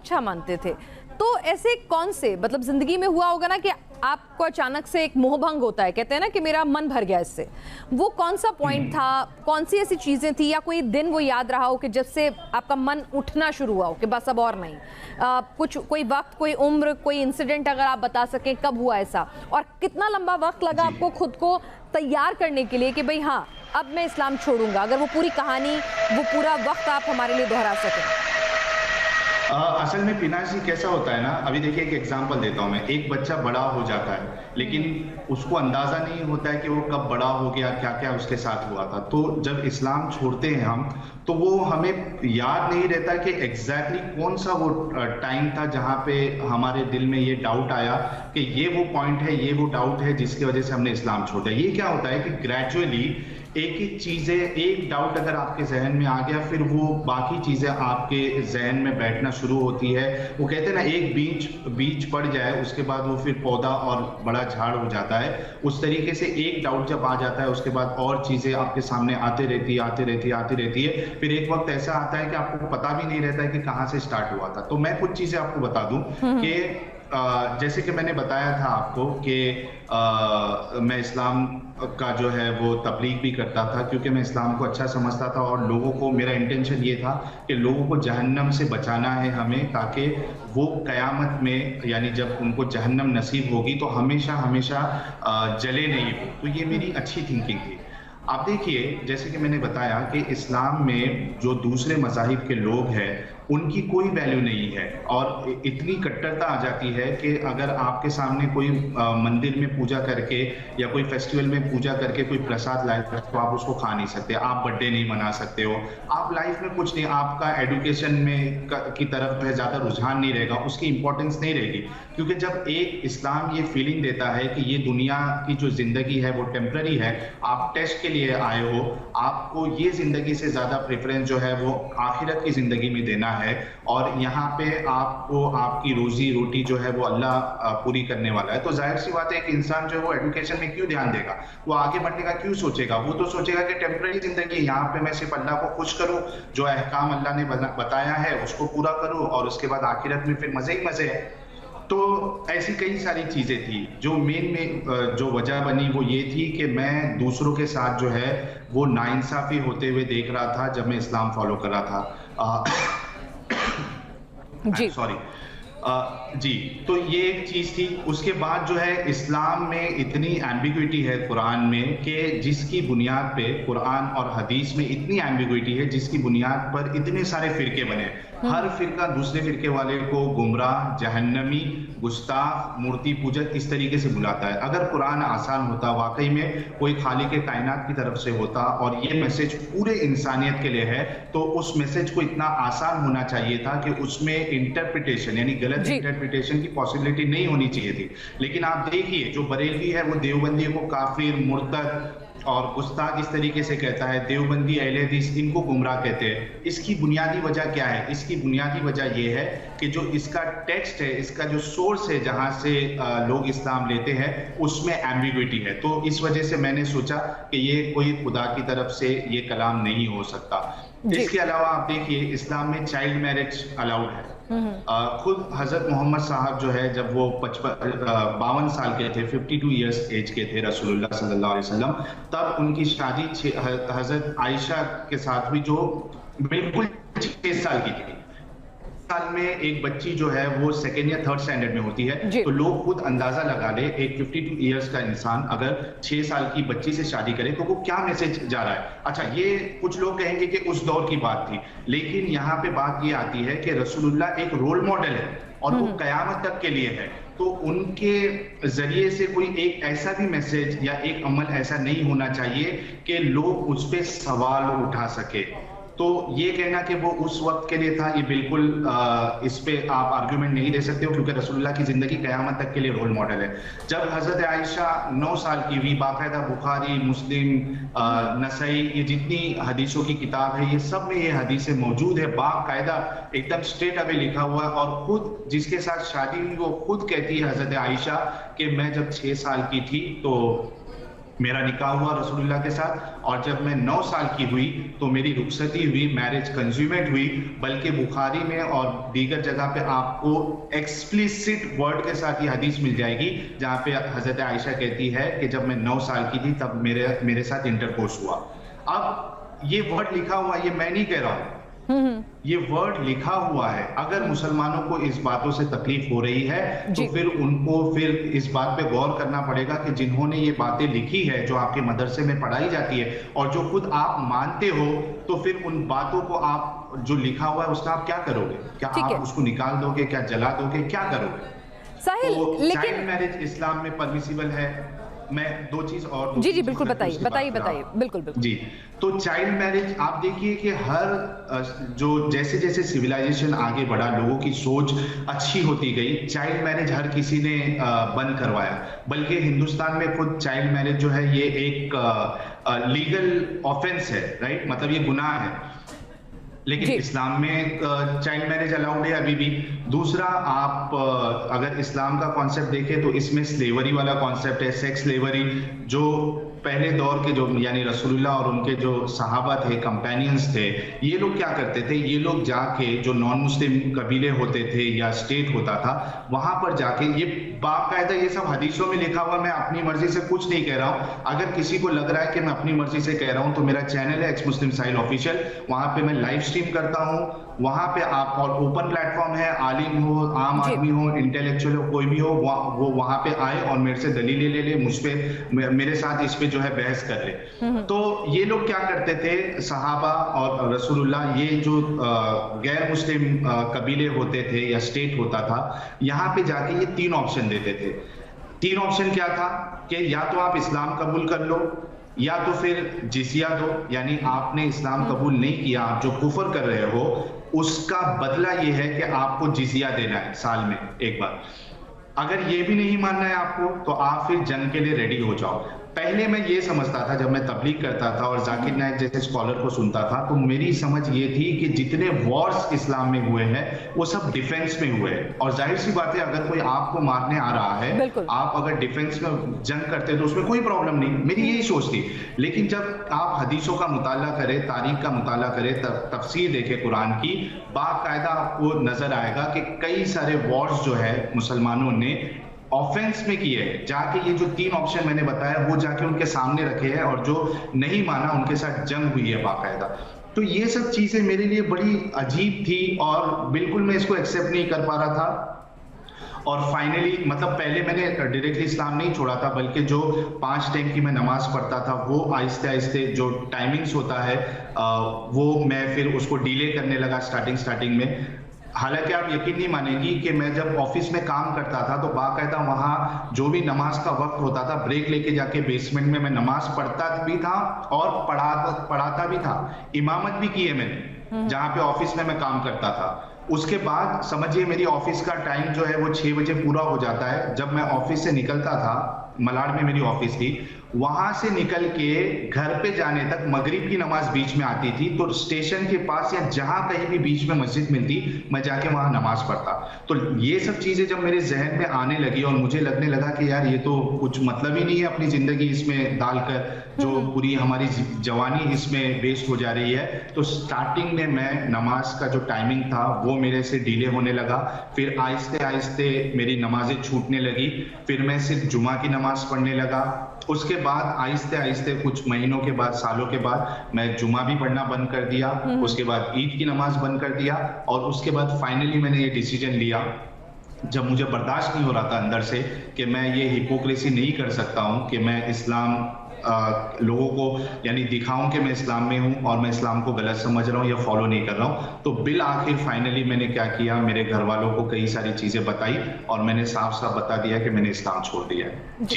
अच्छा मानते थे। तो ऐसे कौन से, मतलब जिंदगी में हुआ होगा ना कि आपको अचानक से एक मोहभंग होता है, कहते हैं ना कि मेरा मन भर गया इससे, वो कौन सा पॉइंट था, कौन सी ऐसी चीजें थी, या कोई दिन वो याद रहा हो कि जब से आपका मन उठना शुरू हुआ हो कि बस अब और नहीं, कुछ कोई वक्त, कोई उम्र, कोई इंसिडेंट अगर आप बता सकें कब हुआ ऐसा, और कितना लंबा वक्त लगा आपको खुद को तैयार करने के लिए कि भाई हाँ अब मैं इस्लाम छोड़ूंगा? अगर वो पूरी कहानी, वो पूरा वक्त आप हमारे लिए दोहरा सकें। असल में पिनाश जी कैसा होता है ना, अभी देखिए एक एग्जांपल देता हूँ मैं। एक बच्चा बड़ा हो जाता है लेकिन उसको अंदाजा नहीं होता है कि वो कब बड़ा हो गया, क्या क्या उसके साथ हुआ था। तो जब इस्लाम छोड़ते हैं हम, तो वो हमें याद नहीं रहता कि एग्जैक्टली कौन सा वो टाइम था जहाँ पे हमारे दिल में ये डाउट आया कि ये वो पॉइंट है, ये वो डाउट है जिसकी वजह से हमने इस्लाम छोड़ा। ये क्या होता है कि ग्रेजुअली एक एक चीजें, एक डाउट अगर आपके जहन में आ गया, फिर वो बाकी चीजें आपके जहन में बैठना शुरू होती है। वो कहते हैं ना, एक बीज पड़ जाए उसके बाद वो फिर पौधा और बड़ा झाड़ हो जाता है। उस तरीके से एक डाउट जब आ जाता है उसके बाद और चीजें आपके सामने आती रहती है। फिर एक वक्त ऐसा आता है कि आपको पता भी नहीं रहता है कि कहाँ से स्टार्ट हुआ था। तो मैं कुछ चीजें आपको बता दूं कि जैसे कि मैंने बताया था आपको कि मैं इस्लाम का जो है वो तबलीग भी करता था, क्योंकि मैं इस्लाम को अच्छा समझता था और लोगों को, मेरा इंटेंशन ये था कि लोगों को जहन्नम से बचाना है हमें, ताकि वो कयामत में, यानी जब उनको जहन्नम नसीब होगी तो हमेशा हमेशा जले नहीं वो। तो ये मेरी अच्छी थिंकिंग थी। आप देखिए, जैसे कि मैंने बताया कि इस्लाम में जो दूसरे मज़ाहिब के लोग हैं उनकी कोई वैल्यू नहीं है, और इतनी कट्टरता आ जाती है कि अगर आपके सामने कोई मंदिर में पूजा करके या कोई फेस्टिवल में पूजा करके कोई प्रसाद लाए तो आप उसको खा नहीं सकते, आप बर्थडे नहीं मना सकते हो, आप लाइफ में कुछ नहीं, आपका एजुकेशन में की तरफ जो है ज़्यादा रुझान नहीं रहेगा, उसकी इंपॉर्टेंस नहीं रहेगी। क्योंकि जब एक इस्लाम ये फीलिंग देता है कि ये दुनिया की जो ज़िंदगी है वो टेम्पररी है, आप टेस्ट के लिए आए हो, आपको ये ज़िंदगी से ज़्यादा प्रेफरेंस जो है वो आखिरत की ज़िंदगी में देना है, और यहाँ पे आपको आपकी रोजी रोटी जो है वो अल्लाह पूरी करने वाला है। तो जाहिर सी बात है, एक इंसान जो है वो एजुकेशन में क्यों ध्यान देगा, वो आगे बढ़ने का क्यों सोचेगा? वो तो सोचेगा कि टेम्पररी जिंदगी, यहाँ पे मैं सिर्फ अल्लाह को खुश करूं, जो अहकाम अल्लाह ने बताया है उसको पूरा करूं, और उसके बाद आखिरत में फिर मजे ही मजे है। तो ऐसी कई सारी चीजें थी। जो मेन में जो वजह बनी वो ये थी कि मैं दूसरों के साथ जो है वो नाइंसाफी होते हुए देख रहा था जब मैं इस्लाम फॉलो कर रहा था। जी सॉरी जी, तो ये एक चीज थी। उसके बाद जो है, इस्लाम में इतनी एम्बिग्विटी है कुरान में कि जिसकी बुनियाद पे, कुरान और हदीस में इतनी एम्बिग्विटी है जिसकी बुनियाद पर इतने सारे फिरके बने। हर फिरका दूसरे फिरके वाले को गुमराह, जहन्नमी, गुस्ताख, मूर्ति पूजक इस तरीके से बुलाता है। अगर कुरान आसान होता, वाकई में कोई खालिक कायनात की तरफ से होता और ये मैसेज पूरे इंसानियत के लिए है, तो उस मैसेज को इतना आसान होना चाहिए था कि उसमें इंटरप्रिटेशन, यानी गलत इंटरप्रिटेशन की पॉसिबिलिटी नहीं होनी चाहिए थी। लेकिन आप देखिए, जो बरेलवी है वो देवबंदी को काफिर, मुर्तद और गुस्ताख इस तरीके से कहता है। देवबंदी, अहले हदीस इनको गुमराह कहते हैं। इसकी बुनियादी वजह क्या है? इसकी बुनियादी वजह यह है कि जो इसका टेक्स्ट है, इसका जो सोर्स है जहां से लोग इस्लाम लेते हैं, उसमें एम्बिग्विटी है। तो इस वजह से मैंने सोचा कि ये कोई खुदा की तरफ से ये कलाम नहीं हो सकता। इसके अलावा आप देखिए, इस्लाम में चाइल्ड मैरिज अलाउड है। खुद हजरत मोहम्मद साहब जो है, जब वो 52 साल के थे, 52 इयर्स एज के थे रसूलुल्लाह सल्लल्लाहु अलैहि वसल्लम, तब उनकी शादी हजरत आयशा के साथ हुई, जो बिल्कुल 6 साल की थी। साल में एक बच्ची जो है वो सेकेंड या थर्ड स्टैंडर्ड में होती है, तो लोग खुद अंदाजा लगा ले, एक 52 इयर्स का इंसान अगर 6 साल की बच्ची से शादी करे तो वो क्या मैसेज जा रहा है। अच्छा, ये कुछ लोग कहेंगे कि उस दौर की बात थी, लेकिन यहाँ पे बात ये आती है कि रसूलुल्लाह एक रोल मॉडल है और वो कयामत तक के लिए है। तो उनके जरिए से कोई एक ऐसा भी मैसेज या एक अमल ऐसा नहीं होना चाहिए कि लोग उस पर सवाल उठा सके। तो ये कहना कि वो उस वक्त के लिए था, ये बिल्कुल इस पे आप आर्गुमेंट नहीं दे सकते हो, क्योंकि रसूलुल्लाह की जिंदगी कयामत तक के लिए रोल मॉडल है। जब हजरत आयशा 9 साल की हुई, बाकायदा बुखारी, मुस्लिम, नसई, ये जितनी हदीसों की किताब है, ये सब में ये हदीसें मौजूद है, बाकायदा एकदम स्ट्रेट अवे लिखा हुआ है। और खुद जिसके साथ शादी हुई वो खुद कहती है, हजरत आयशा, कि मैं जब 6 साल की थी तो मेरा निकाह हुआ रसूलुल्लाह के साथ, और जब मैं 9 साल की हुई तो मेरी रुखसती हुई, मैरिज कंज्यूमेट हुई। बल्कि बुखारी में और दीगर जगह पे आपको एक्सप्लिसिट वर्ड के साथ ये हदीस मिल जाएगी, जहाँ पे हजरत आयशा कहती है कि जब मैं 9 साल की थी तब मेरे साथ इंटरकोर्स हुआ। अब ये वर्ड लिखा हुआ, ये मैं नहीं कह रहा हूँ, ये वर्ड लिखा हुआ है। अगर मुसलमानों को इस बातों से तकलीफ हो रही है तो फिर उनको फिर इस बात पे गौर करना पड़ेगा कि जिन्होंने ये बातें लिखी है, जो आपके मदरसे में पढ़ाई जाती है और जो खुद आप मानते हो, तो फिर उन बातों को आप जो लिखा हुआ है उसका आप क्या करोगे? क्या आप उसको निकाल दोगे? क्या जला दोगे? क्या करोगे? साहिल, तो लेकिन चाइल्ड मैरिज इस्लाम में परमिसिबल है। मैं दो चीज और जी बिल्कुल बताइए बिल्कुल। जी, तो चाइल्ड मैरिज आप देखिए कि हर जो जैसे जैसे सिविलाइजेशन आगे बढ़ा, लोगों की सोच अच्छी होती गई, चाइल्ड मैरिज हर किसी ने बंद करवाया। बल्कि हिंदुस्तान में खुद चाइल्ड मैरिज जो है ये एक लीगल ऑफेंस है, राइट? मतलब ये गुनाह है। लेकिन इस्लाम में चाइल्ड मैरिज अलाउड है अभी भी। दूसरा, आप अगर इस्लाम का कॉन्सेप्ट देखें तो इसमें स्लेवरी वाला कॉन्सेप्ट है, सेक्स स्लेवरी, जो पहले दौर के जो यानी रसूलुल्लाह और उनके जो सहाबा थे, कंपेनियंस थे, ये लोग क्या करते थे? ये लोग जाके जो नॉन मुस्लिम कबीले होते थे या स्टेट होता था, वहां पर जाके, ये बाकायदा ये सब हदीसों में लिखा हुआ, मैं अपनी मर्जी से कुछ नहीं कह रहा हूं। अगर किसी को लग रहा है कि मैं अपनी मर्जी से कह रहा हूं तो मेरा चैनल है एक्स मुस्लिम साहिल ऑफिशियल, वहां पे मैं लाइव स्ट्रीम करता हूं। वहां पे आप, और ओपन प्लेटफॉर्म है, आलिम हो, आम आदमी हो, इंटेलेक्चुअल हो, कोई भी हो, वो वहां पे आए और मेरे से दलीलें ले ले, मुझ पे, मेरे साथ इस पे जो है बहस कर ले। तो ये लोग क्या करते थे, सहाबा और रसूलुल्लाह, ये जो गैर मुस्लिम कबीले होते थे या स्टेट होता था, यहाँ पे जाके ये 3 ऑप्शन देते थे। 3 ऑप्शन क्या था कि या तो आप इस्लाम कबूल कर लो, या तो फिर जिजिया दो, यानी आपने इस्लाम कबूल नहीं किया, आप जो कुफर कर रहे हो उसका बदला ये है कि आपको जिजिया देना है साल में एक बार। अगर ये भी नहीं मानना है आपको तो आप फिर जंग के लिए रेडी हो जाओ। पहले मैं ये समझता था, जब मैं तबलीग करता था और जाकिर नायक जैसे स्कॉलर को सुनता था, तो मेरी समझ ये थी कि जितने वॉर्स इस्लाम में हुए हैं वो सब डिफेंस में हुए हैं। और जाहिर सी बात है, अगर कोई आपको मारने आ रहा है, आप अगर डिफेंस में जंग करते हैं तो उसमें कोई प्रॉब्लम नहीं, मेरी यही सोच थी। लेकिन जब आप हदीसों का मुताला करें, तारीख का मुताला करें, तफसीर देखें कुरान की, बाकायदा आपको नजर आएगा कि कई सारे वॉर्स जो है मुसलमानों ने ऑफेंस में किए हैं। जाके ये जो 3 ऑप्शन मैंने बताया वो जाके उनके सामने रखे हैं, और जो नहीं माना उनके साथ जंग हुई है बाकायदा। तो ये सब चीजें मेरे लिए बड़ी अजीब थी और बिल्कुल मैं इसको एक्सेप्ट नहीं कर पा रहा था। और फाइनली, मतलब पहले मैंने डायरेक्टली इस्लाम नहीं छोड़ा था, बल्कि जो 5 टाइम की मैं नमाज पढ़ता था वो आहिस्ते आहिस्ते जो टाइमिंग्स होता है वो मैं फिर उसको डिले करने लगा स्टार्टिंग में। हालांकि आप यकीन नहीं मानेंगी कि मैं जब ऑफिस में काम करता था तो बाकायदा वहां जो भी नमाज का वक्त होता था, ब्रेक लेके जाके बेसमेंट में मैं नमाज पढ़ता भी था और पढ़ाता भी था। इमामत भी की है मैंने जहां पे ऑफिस में मैं काम करता था। उसके बाद समझिए मेरी ऑफिस का टाइम जो है वो 6 बजे पूरा हो जाता है। जब मैं ऑफिस से निकलता था, मलाड में मेरी ऑफिस थी, वहां से निकल के घर पे जाने तक मगरिब की नमाज बीच में आती थी, तो स्टेशन के पास या जहां कहीं भी बीच में मस्जिद मिलती, मैं जाके वहां नमाज पढ़ता। तो ये सब चीजें जब मेरे जहन में आने लगी और मुझे लगने लगा कि यार ये तो कुछ मतलब ही नहीं है अपनी जिंदगी इसमें डालकर, जो पूरी हमारी जवानी इसमें वेस्ट हो जा रही है। तो स्टार्टिंग में मैं नमाज का जो टाइमिंग था वो मेरे से डिले होने लगा। फिर आहिस्ते आहिस्ते मेरी नमाजें छूटने लगी। फिर मैं सिर्फ जुमा की नमाज पढ़ने लगा। उसके बाद आहिस्ते आहिस्ते कुछ महीनों के बाद, सालों के बाद, मैं जुमा भी पढ़ना बंद कर दिया। उसके बाद ईद की नमाज बंद कर दिया। और उसके बाद फाइनली मैंने ये डिसीजन लिया, जब मुझे बर्दाश्त नहीं हो रहा था अंदर से, कि मैं ये हिपोक्रेसी नहीं कर सकता हूँ कि मैं इस्लाम लोगों को यानी दिखाऊं कि मैं इस्लाम में हूं और मैं इस्लाम को गलत समझ रहा हूं या फॉलो नहीं कर रहा हूं। तो बिल आखिर फाइनली मैंने क्या किया, मेरे घर वालों को कई सारी चीजें बताई और मैंने साफ साफ बता दिया कि मैंने इस्लाम छोड़ दिया है। जी।